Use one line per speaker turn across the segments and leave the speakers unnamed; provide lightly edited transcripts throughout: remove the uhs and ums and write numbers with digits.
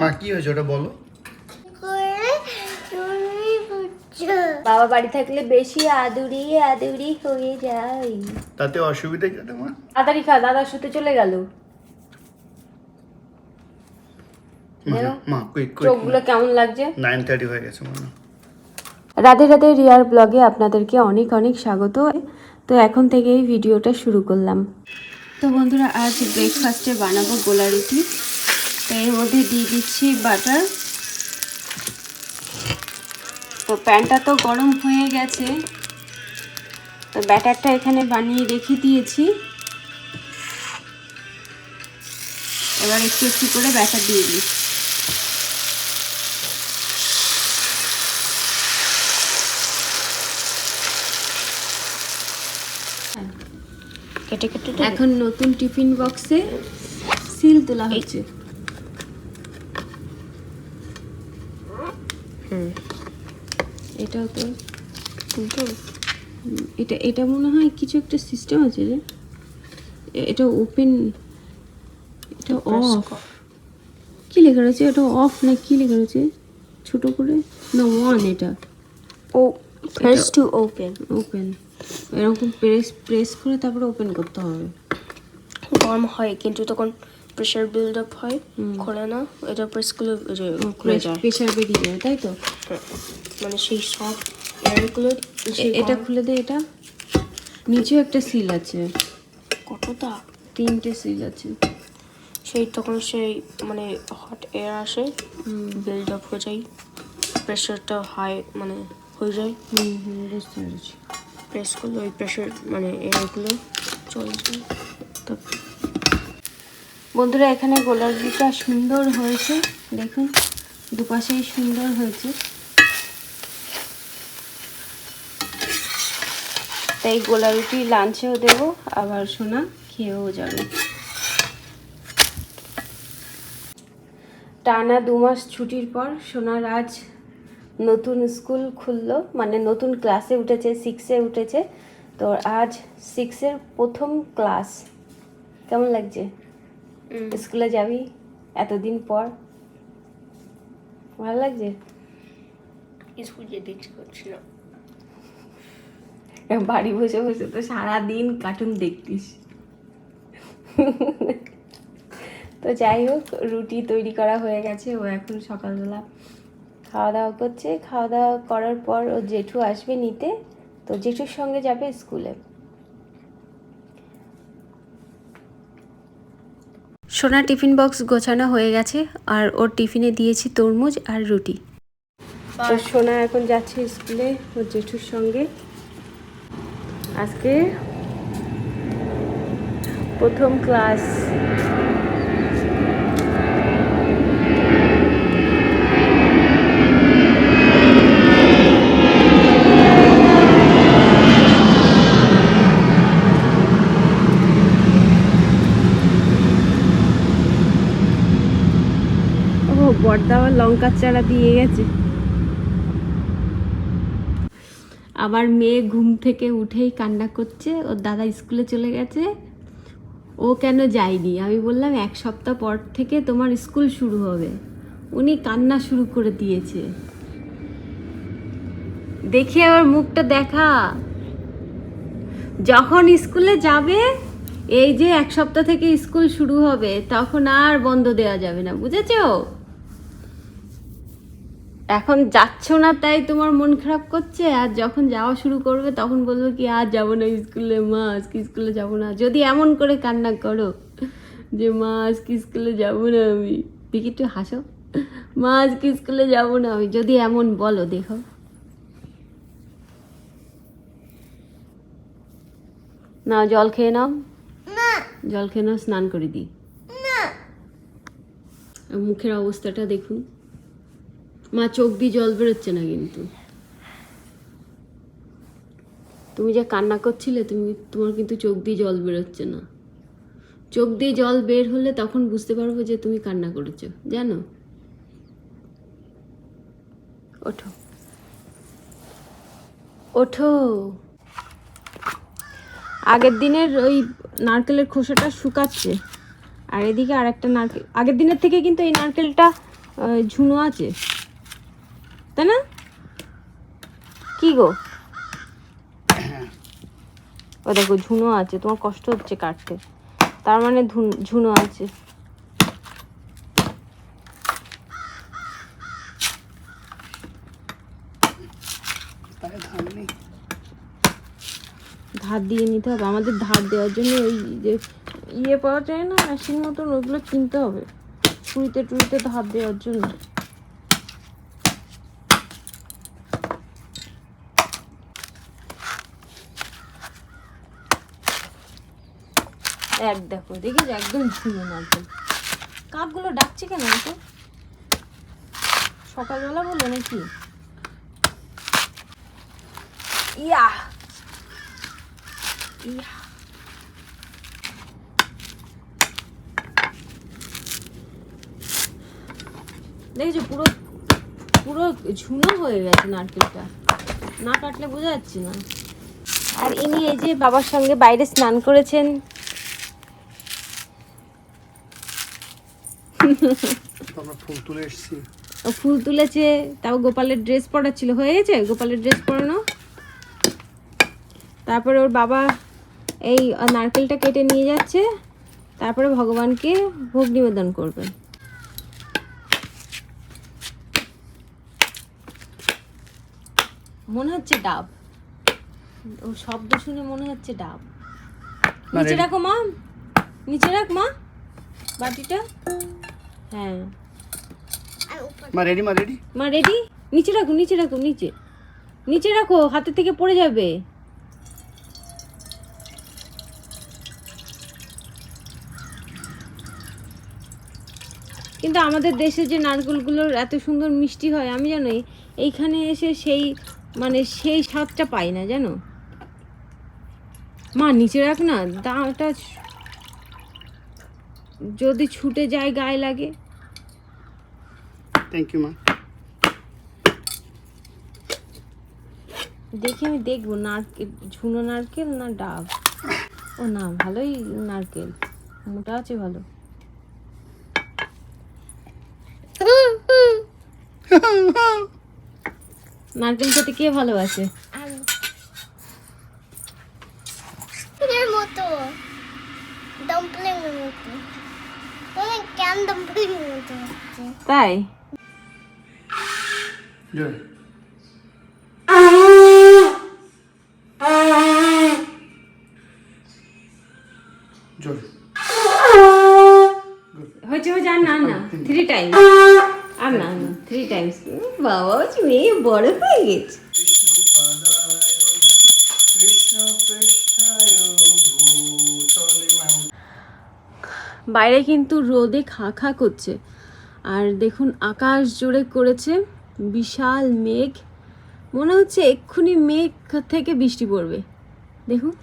মা কি হয়েছে ওটা বলো।
বাবা বাড়ি থাকলে বেশি আদুরি আদুরি হয়ে যায়।
তাতে অসুবিধা কি তোমার?
তাড়াতাড়ি খা, দাদা শুতে চলে গেল।
মা কুইক
চোখগুলো কেমন লাগছে?
9:30 হয়ে গেছে মনে।
রাধে রাধে, রিয়ার ব্লগে আপনাদেরকে অনেক অনেক স্বাগত। তো এখন থেকেই ভিডিওটা শুরু করলাম। তো বন্ধুরা, আজ ব্রেকফাস্টে বানাবো গোলা রুটি। তো এর মধ্যে দিয়ে দিচ্ছি বাটার। তো প্যানটা তো গরম হয়ে গেছে, তো ব্যাটারটা এখানে বানিয়ে রেখে দিয়েছি। এবার একটু একটু করে ব্যাটার দিয়ে দিই। কেটে কেটে এখন নতুন টিফিন বক্সে সিল তোলা হচ্ছে। এটাও তো এটা এটা মনে হয় কিছু একটা সিস্টেম আছে রে। এটা ওপেন, এটা অফ, কি লেখা রয়েছে? এটা অফ না কি লেখা রয়েছে ছোট করে? না ওয়ান, এটা
ও প্রেস টু ওপেন।
ওপেন, এরকম প্রেস করে তারপরে ওপেন করতে হবে।
গরম হয় কিন্তু তখন প্রেসার বিল্ড আপ হয়, খোলে না। এটা প্রেস করলে খুলে যায়,
প্রেসার বেরিয়ে যায়, তাই তো?
মানে সেই সফট এয়ারগুলো।
এটা খুলে দে। এটা নিচেও একটা সিল আছে।
কতটা?
3টে সিল আছে।
সেই তখন সেই মানে হট এয়ার আসে, বিল্ড আপ হয়ে যায়, প্রেসারটা হাই মানে হয়ে যায়।
বুঝতে পেরেছি।
প্রেস করলে ওই প্রেসার মানে এয়ারগুলো চলে যায়। তো
বন্ধুরা, এখানে গোলা রুটিটা সুন্দর হয়েছে, দেখুন দুপাশেই সুন্দর হয়েছে। তাই গোলা রুটি লাঞ্চেও দেবো, আবার সোনা খেয়েও যাবে। টানা 2 মাস ছুটির পর সোনার আজ নতুন স্কুল খুললো, মানে নতুন ক্লাসে উঠেছে, 6-এ উঠেছে। তো আজ 6-এর প্রথম ক্লাস। কেমন লাগছে? স্কুলে যাবি এতদিন পর? ভালো লাগছে?
স্কুল যেতে ইচ্ছে করছিল।
বাড়ি বসে বসে তো সারাদিন কার্টুন দেখতিস। তো যাই হোক, রুটি তৈরি করা হয়ে গেছে। ও এখন সকালবেলা খাওয়া দাওয়া করছে। খাওয়া দাওয়া করার পর ও জেঠু আসবে নিতে, তো জেঠুর সঙ্গে যাবে স্কুলে। সোনার টিফিন বক্স গোছানো হয়ে গেছে, আর ওর টিফিনে দিয়েছি তরমুজ আর রুটি। তো সোনা এখন যাচ্ছে স্কুলে ওর জেঠুর সঙ্গে। আজকে প্রথম ক্লাস। ও বড়দা আবার লঙ্কার চারা দিয়ে গেছে। আমার মেয়ে ঘুম থেকে উঠেই কান্না করছে, ওর দাদা স্কুলে চলে গেছে, ও কেন যায়নি। আমি বললাম 1 সপ্তাহ পর থেকে তোমার স্কুল শুরু হবে। উনি কান্না শুরু করে দিয়েছে। দেখি আবার মুখটা দেখা, যখন স্কুলে যাবে, এই যে 1 সপ্তাহ থেকে স্কুল শুরু হবে, তখন আর বন্ধ দেওয়া যাবে না, বুঝেছো? এখন যাচ্ছ না তাই তোমার মন খারাপ করছে, আর যখন যাওয়া শুরু করবে তখন বলবো কি আর যাবো না স্কুলে, মা আজকে স্কুলে যাবো না। যদি এমন করে কান্না করো যে মা আজকে স্কুলে যাবো না আমি, দেখি একটু হাসো, মা আজকে স্কুলে যাবো না আমি, যদি এমন বলো, দেখো নাও জল খেয়ে নাও, জল খেয়ে নাও, স্নান করে দিই। মুখের অবস্থাটা দেখুন, মা চোখ দিয়ে জল বেরোচ্ছে না, কিন্তু তুমি যে কান্না করছিলে, তোমার কিন্তু চোখ দিয়ে জল বেরোচ্ছে না। চোখ দিয়ে জল বের হলে তখন বুঝতে পারবো যে তুমি কান্না করেছো, জানো? ওঠো ওঠো। আগের দিনের ওই নারকেলের খোসাটা শুকাচ্ছে, আর এদিকে আর একটা নারকেল, আগের দিনের থেকে কিন্তু এই নারকেলটা ঝুনো আছে, তাই না? কি গো, ও দেখো ঝুনো আছে, তোমার কষ্ট হচ্ছে কাটতে, তার মানে ঝুনো আছে। ধার দিয়ে নিতে হবে, আমাদের ধার দেওয়ার জন্য ওই যে ইয়ে পাওয়া যায় না মেশিন মতন, ওইগুলো কিনতে হবে ছুরিতে টুরিতে ধার দেওয়ার জন্য। দেখো দেখিস একদম ঝুনো নারকেল। কাকগুলো ডাকছে কেন তো? সকালবেলা বললো নাকি? ইয়া ইয়া দেখেছো পুরো পুরো ঝুনো হয়ে গেছে নারকেলটা, না কাটলে বোঝা যাচ্ছে না। আর ইনি এই যে বাবার সঙ্গে বাইরে স্নান করেছেন।
ফুল তুলে এসেছি,
ও ফুল তুলেছে, তাও গোপালের ড্রেস পরাচ্ছিল, হয়ে গেছে গোপালের ড্রেস পরানো। তারপরে ওর বাবা এই নারকেলটা কেটে নিয়ে যাচ্ছে, তারপরে ভগবানকে ভোগ নিবেদন করবেন। মনে হচ্ছে ডাব, ও শব্দ শুনে মনে হচ্ছে ডাব। নিচে রাখো মা, নিচে রাখ মা বাটিটা। হ্যাঁ
মা রেডি, মা রেডি,
মা রেডি। নিচে রাখো, নিচে রাখো, নিচে নিচে রাখো, হাতে থেকে পড়ে যাবে। কিন্তু আমাদের দেশে যে নারকেলগুলোর এত সুন্দর মিষ্টি হয়, আমি জানো এইখানে এসে সেই মানে সেই স্বাদটা পাই না জানো। মা নিচে রাখ না, দাঁটা যদি ছুটে যায় গায়ে লাগে।
থ্যাংক ইউ মা।
দেখি আমি দেখবো নারকেল, ঝুনো নারকেল না ডাব। ও না, ভালোই নারকেল, মোটা আছে ভালো। নারকেল খেতে কে ভালোবাসে?
মতো ডাম্পলিং এর মতো, মানে ক্যান ডাম্পলিং এর মতো হচ্ছে।
তাই
জয় জয়
হয়েছে হয়েছে, আর না না 3 টাইমস, আর না না 3 টাইমস। বাবা মেয়ে বড় হয়ে গেছে। বাইরে কিন্তু রোদে খা খা করছে, আর দেখুন আকাশ জুড়ে করেছে বিশাল মেঘ, মনে হচ্ছে এক্ষুনি মেঘ থেকে বৃষ্টি পড়বে। দেখুন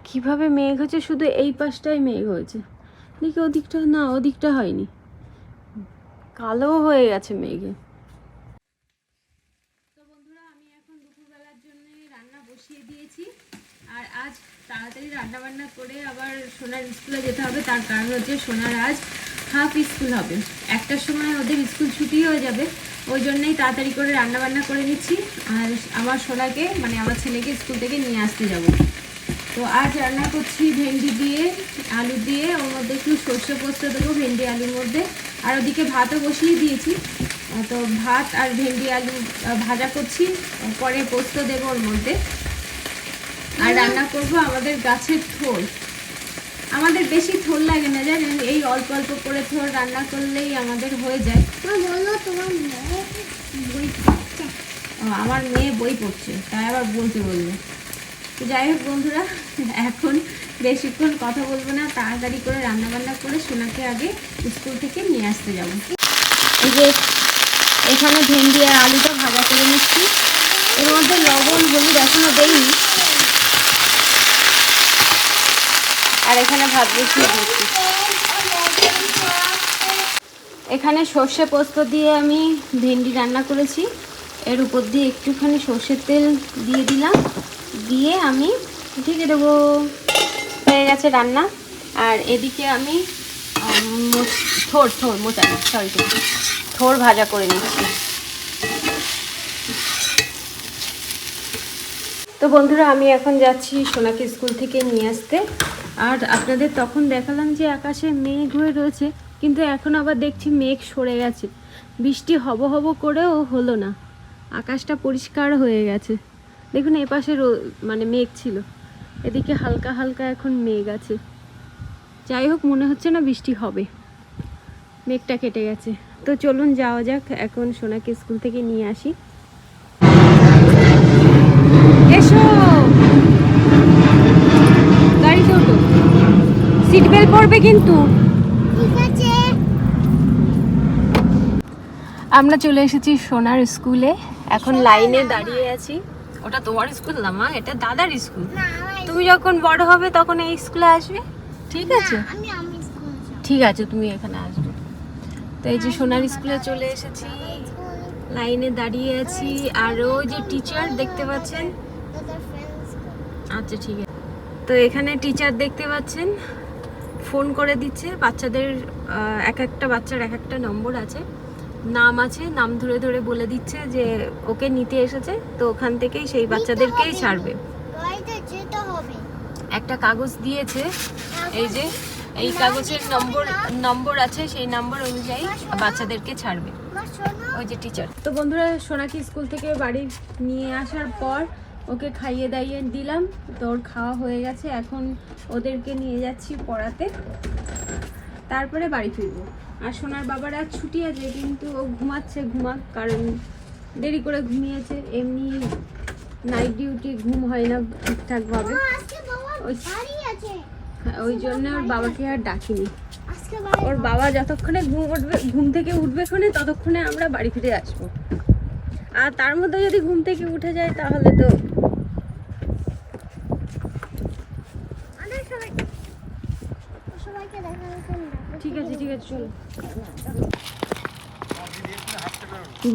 কিভাবে মেঘ হচ্ছে, শুধু এই পাশটাই মেঘ হয়েছে, দেখি ওদিকটা না, ওদিকটা হয়নি, কালো হয়ে গেছে মেঘে। তো বন্ধুরা আমি এখন দুপুরবেলার জন্য রান্না বসিয়ে দিয়েছি, আর আজ তাড়াতাড়ি রান্না বান্না করে আবার সোনার স্কুলে যেতে হবে। তার কারণ হচ্ছে সোনার আজ হাফ স্কুল হবে, 1টার সময় ওদের স্কুল ছুটি হয়ে যাবে, ওই জন্যই তাড়াতাড়ি করে রান্না বান্না করে নিচ্ছি। আর আমার সোনাকে মানে আমার ছেলেকে স্কুল থেকে নিয়ে আসতে যাব। তো আজ রান্না করছি ভেন্ডি দিয়ে আলু দিয়ে, ওর মধ্যে একটু সর্ষে পোস্ত দেবো ভেন্ডি আলুর মধ্যে, আর ওদিকে ভাতও বসিয়ে দিয়েছি। তো ভাত আর ভেন্ডি আলু ভাজা করছি, পরে পোস্ত দেবো ওর মধ্যে। আর রান্না করব আমাদের গাছের থোল, আমাদের বেশি থোল লাগে না জানেন, এই অল্প অল্প করে থোল রান্না করলেই আমাদের হয়ে যায়।
বলো তোমার মেয়ে বই পড়ছে।
আমার মেয়ে বই পড়ছে, তাই আবার বলতে বললো। তো যাই হোক বন্ধুরা, এখন বেশিক্ষণ কথা বলবো না, তাড়াতাড়ি করে রান্না বান্না করে সোনাকে আগে স্কুল থেকে নিয়ে আসতে যাব। এই যে এখানে ভেন্ডি আর আলুটা ভাজা করে নিচ্ছি, এর মধ্যে লবণ হলুদ এখনো দেইনি, আর এখানে ভাত বসিয়ে দিচ্ছি। এখানে সর্ষে পোস্ত দিয়ে আমি ভেন্ডি রান্না করেছি, এর উপর দিয়ে একটুখানি সর্ষের তেল দিয়ে দিলাম, দিয়ে আমি ঢেকে দেবো, হয়ে গেছে রান্না। আর এদিকে আমি থোর মোচা না, সরি থোর ভাজা করে নিচ্ছি। তো বন্ধুরা আমি এখন যাচ্ছি সোনাকে স্কুল থেকে নিয়ে আসতে। আর আপনাদের তখন দেখালাম যে আকাশে মেঘ হয়ে রয়েছে, কিন্তু এখন আবার দেখছি মেঘ সরে গেছে, বৃষ্টি হব হব করেও হলো না, আকাশটা পরিষ্কার হয়ে গেছে। দেখুন এপাশে মানে মেঘ ছিল, এদিকে হালকা হালকা এখন মেঘ আছে। যাই হোক মনে হচ্ছে না বৃষ্টি হবে, মেঘটা কেটে গেছে। তো চলুন যাওয়া যাক, এখন সোনাকে স্কুল থেকে নিয়ে আসি। এসো গাড়িতে ওঠো, সিট বেল্ট পরবে কিন্তু।
ঠিক আছে।
আমরা চলে এসেছি সোনার স্কুলে, এখন লাইনে দাঁড়িয়ে আছি। ওটা তোমার স্কুল না মা, এটা দাদার স্কুল।
না আমার
তুমি যখন বড় হবে তখন এই স্কুলে আসবে, ঠিক আছে?
আমি স্কুলে যাব।
ঠিক আছে, তুমি এখানে আসবে। তো এই যে সোনার স্কুলে চলে এসেছি, লাইনে দাঁড়িয়ে আছি। আর ওই যে টিচার দেখতে পাচ্ছেন,
দাদার ফ্রেন্ডস।
আচ্ছা ঠিক আছে। তো এখানে টিচার দেখতে পাচ্ছেন ফোন করে দিচ্ছে বাচ্চাদের, এক একটা বাচ্চার এক একটা নম্বর আছে, নাম আছে, নাম ধরে ধরে বলে দিচ্ছে যে ওকে নিতে এসেছে, তো ওখান থেকেই সেই বাচ্চাদেরকেই ছাড়বে।
গাড়িতে যেতে হবে।
একটা কাগজ দিয়েছে, এই যে এই কাগজের নম্বর আছে, সেই নম্বর অনুযায়ী বাচ্চাদেরকে ছাড়বে
মা শোনো।
ওই যে টিচার। তো বন্ধুরা সোনাকে স্কুল থেকে বাড়ি নিয়ে আসার পর ওকে খাইয়ে দাইয়ে দিলাম, তো ওর খাওয়া হয়ে গেছে। এখন ওদেরকে নিয়ে যাচ্ছি পড়াতে, তারপরে বাড়ি ফিরবো। আর সোনার বাবার আজ ছুটি আছে, কিন্তু ও ঘুমাচ্ছে, ঘুমাক, কারণ দেরি করে ঘুমিয়েছে। এমনি নাইট ডিউটি ঘুম হয় না ঠিকঠাকভাবে,
আজকে বাবা বাড়ি আছে।
ওই জন্য ওর বাবাকে আর ডাকিনি।
আজকে বাড়ি
ওর বাবা যতক্ষণে ঘুম থেকে উঠবে ততক্ষণে আমরা বাড়ি ফিরে আসবো। আর তার মধ্যে যদি ঘুম থেকে উঠে যায় তাহলে তো
আমরা সবাইকে দেখানোর জন্য।
ঠিক আছে চলো।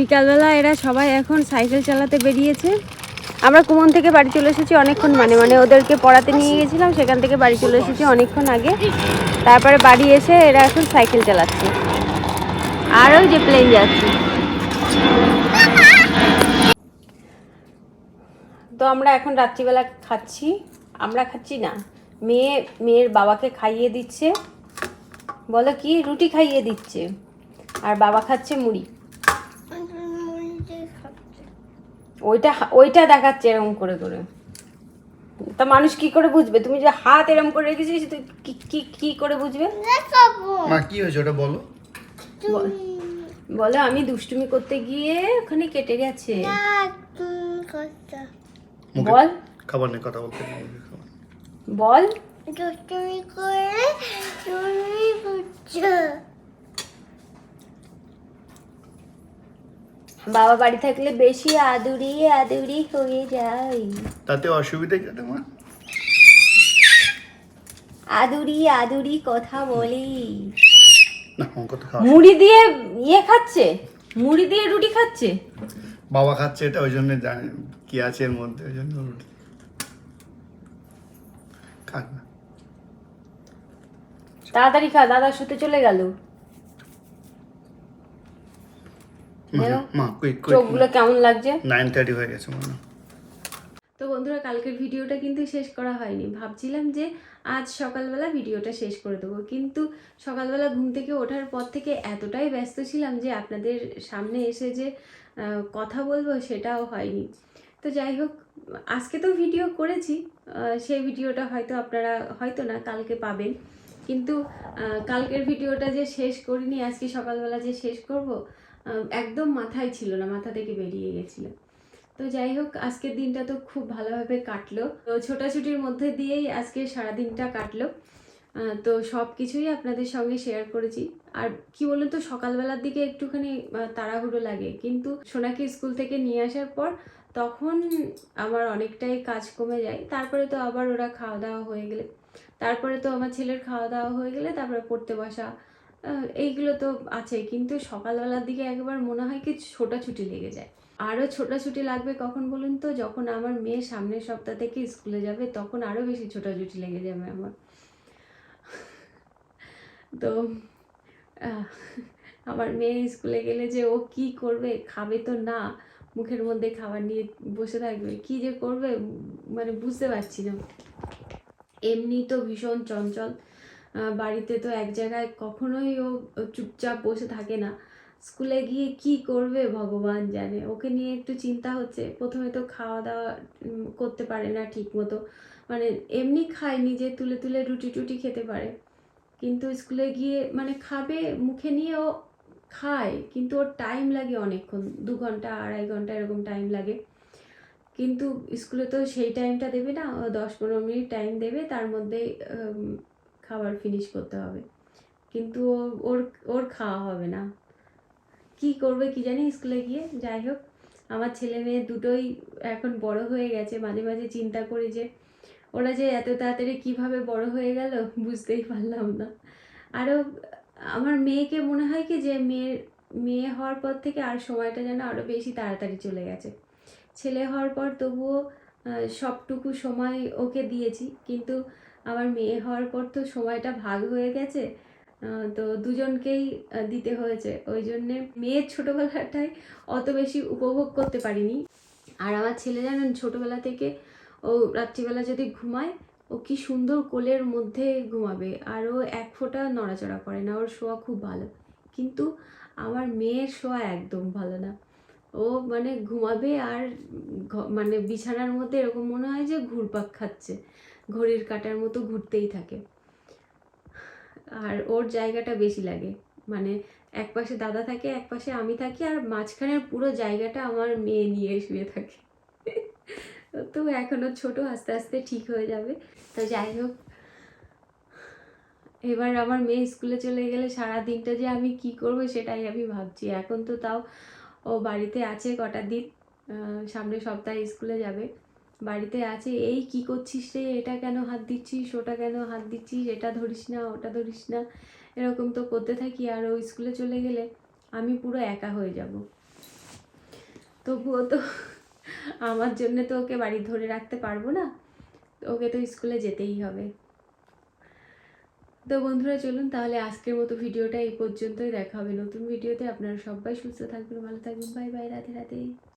বিকালবেলা এরা সবাই এখন সাইকেল চালাতে বেরিয়েছে। আমরা কুমন থেকে বাড়ি চলে এসেছি অনেকক্ষণ, মানে ওদেরকে পড়াতে নিয়ে গেছিলাম, সেখান থেকে বাড়ি চলে এসেছি অনেকক্ষণ আগে। তারপরে বাড়ি এসে এরা এখন সাইকেল চালাচ্ছে, আর ওই যে প্লেন যাচ্ছে। তো আমরা এখন রাত্রিবেলা খাচ্ছি, আমরা খাচ্ছি না, মেয়ের বাবাকে খাইয়ে দিচ্ছে, বলো কি, রুটি খাইয়ে দিচ্ছে, আর বাবা খাচ্ছে মুড়ি। ওইটা দেখাচ্ছে এরকম করে করে, তা মানুষ কি করে বুঝবে? তুমি যে হাত এরকম করে রেখেছিস, তুই কি করে বুঝবে?
দেখাবো।
মা কি হয়েছে ওটা বলো।
বলো আমি দুষ্টুমি করতে গিয়ে ওখানে কেটে গেছে।
না তুমি করতে।
বল,
খাবার নিয়ে কথা বলতে নেই।
বল।
দুষ্টুমি করে তুমি বুঝছো।
বাবা বাড়ি থাকলে বেশি আদুরি হয়ে যায়।
তাতে অসুবিধা কি মা?
আদুরি কথা বলি।
না অঙ্ক তো খাওয়া।
মুড়ি দিয়ে খাচ্ছে, মুড়ি দিয়ে রুটি খাচ্ছে।
বাবা খাচ্ছে এটা, ওই জন্য জানি কি আছে এর মধ্যে, ওই জন্য রুটি খাক না।
তাড়াতাড়ি খা, দাদা শুতে চলে গেল।
মা কুইক
চোখগুলো কেমন লাগছে?
9:30 হয়ে গেছে মনে।
তো বন্ধুরা কালকের ভিডিওটা কিন্তু শেষ করা হয়নি, ভাবছিলাম যে আজ সকালবেলা ভিডিওটা শেষ করে দেবো, কিন্তু সকালবেলা ঘুম থেকে ওঠার পর থেকে এতটাই ব্যস্ত ছিলাম যে আপনাদের সামনে এসে যে কথা বলবো সেটাও হয়নি। তো যাই হোক, আজকে তো ভিডিও করেছি, সেই ভিডিওটা হয়তো আপনারা হয়তো না কালকে পাবেন, কিন্তু কালকের ভিডিওটা যে শেষ করিনি, আজকে সকালবেলা যে শেষ করব একদম মাথায় ছিল না, মাথা থেকে বেরিয়ে গেছিলো। তো যাই হোক, আজকের দিনটা তো খুব ভালোভাবে কাটলো, তো ছোটাছুটির মধ্যে দিয়েই আজকে সারাদিনটা কাটলো। তো সব কিছুই আপনাদের সঙ্গে শেয়ার করেছি। আর কি বলুন তো, সকালবেলার দিকে একটুখানি তাড়াহুড়ো লাগে, কিন্তু সোনাকে স্কুল থেকে নিয়ে আসার পর তখন আমার অনেকটাই কাজ কমে যায়। তারপরে তো আবার ওরা খাওয়া দাওয়া হয়ে গেলে, তারপরে তো আমার ছেলের খাওয়া দাওয়া হয়ে গেলে তারপরে পড়তে বসা, এইগুলো তো আছে। কিন্তু সকালবেলার দিকে একবার মনে হয় কি ছোটাছুটি লেগে যায়। আরও ছোটাছুটি লাগবে কখন বলুন তো, যখন আমার মেয়ে সামনের সপ্তাহ থেকে স্কুলে যাবে, তখন আরও বেশি ছোটাছুটি লেগে যাবে আমার। তো আহ, আমার মেয়ে স্কুলে গেলে যে ও কি করবে, খাবে তো না, মুখের মধ্যে খাবার নিয়ে বসে থাকবে, কি যে করবে মানে বুঝতে পারছি না। এমনি তো ভীষণ চঞ্চল, বাড়িতে তো এক জায়গায় কখনোই ও চুপচাপ বসে থাকে না। স্কুলে গিয়ে কি করবে ভগবান জানে। ওকে নিয়ে একটু চিন্তা হচ্ছে। প্রথমে তো খাওয়া দাওয়া করতে পারে না ঠিক মতো, মানে এমনি খায়, নিজে তুলে তুলে রুটি টুটি খেতে পারে, কিন্তু স্কুলে গিয়ে মানে খাবে মুখে নিয়ে, ও খায় কিন্তু ওর টাইম লাগে অনেকক্ষণ, 2 ঘন্টা 2.5 ঘন্টা এরকম টাইম লাগে। কিন্তু স্কুলে তো সেই টাইমটা দেবে না, 10-15 মিনিট টাইম দেবে, তার মধ্যে খাবার ফিনিশ করতে হবে, কিন্তু ওর ওর খাওয়া হবে না। কি করবে কি জানি স্কুলে গিয়ে। যাই হোক, আমার ছেলে মেয়ে দুটোই এখন বড় হয়ে গেছে। মাঝে মাঝে চিন্তা করি যে ওরা যে এত তাড়াতাড়ি কিভাবে বড় হয়ে গেল, বুঝতেই পারলাম না। আরও আমার মেয়েকে মনে হয় কি যে মেয়ে হওয়ার পর থেকে আর সময়টা যেন আরও বেশি তাড়াতাড়ি চলে গেছে। ছেলে হওয়ার পর তবুও সবটুকু সময় ওকে দিয়েছি, কিন্তু আমার মেয়ে হওয়ার পর তো সময়টা ভাগ হয়ে গেছে, তো দুজনকেই দিতে হয়েছে। ওই জন্যে মেয়ের ছোটোবেলাটাই অত বেশি উপভোগ করতে পারিনি। আর আমার ছেলে জানেন ছোটোবেলা থেকে ও রাত্রিবেলা যদি ঘুমায়, ও কি সুন্দর কোলের মধ্যে ঘুমাবে, আর ও এক ফোঁটা নড়াচড়া করে না, ওর শোয়া খুব ভালো। কিন্তু আমার মেয়ের শোয়া একদম ভালো না। ও মানে ঘুমাবে আর মানে বিছানার মধ্যে এরকম মনে হয় যে ঘুরপাক খাচ্ছে, ঘড়ির কাঁটার মতো ঘুরতেই থাকে। আর ওর জায়গাটা বেশি লাগে, মানে এক পাশে দাদা থাকে, এক পাশে আমি থাকি, আর মাঝখানের পুরো জায়গাটা আমার মেয়ে নিয়ে শুয়ে থাকে। তো এখনো ছোট, আস্তে আস্তে ঠিক হয়ে যাবে। তো যাই হোক, এবার আমার মেয়ে স্কুলে চলে গেলে সারা দিনটা যে আমি কি করব সেটাই আমি ভাবছি। এখন তো তাও ও বাড়িতে আছে কটা দিন, সামনের সপ্তাহে স্কুলে যাবে, বাড়িতে আছে। এই কি করছিস রে, এটা কেন হাত দিচ্ছিস, ওটা কেন হাত দিচ্ছিস, এটা ধরিস না ওটা ধরিস না, এরকম তো করতে থাকি। আর ও স্কুলে চলে গেলে আমি পুরো একা হয়ে যাব। তবুও তো আমার জন্য তো ওকে বাড়ি ধরে রাখতে পারবো না, ওকে তো স্কুলে যেতেই হবে। তো বন্ধুরা চলুন তাহলে আজকের মতো ভিডিওটা এই পর্যন্তই। দেখা হবে নতুন ভিডিওতে। আপনারা সবাই সুস্থ থাকবেন, ভালো থাকবেন। Bye bye, Radhe Radhe.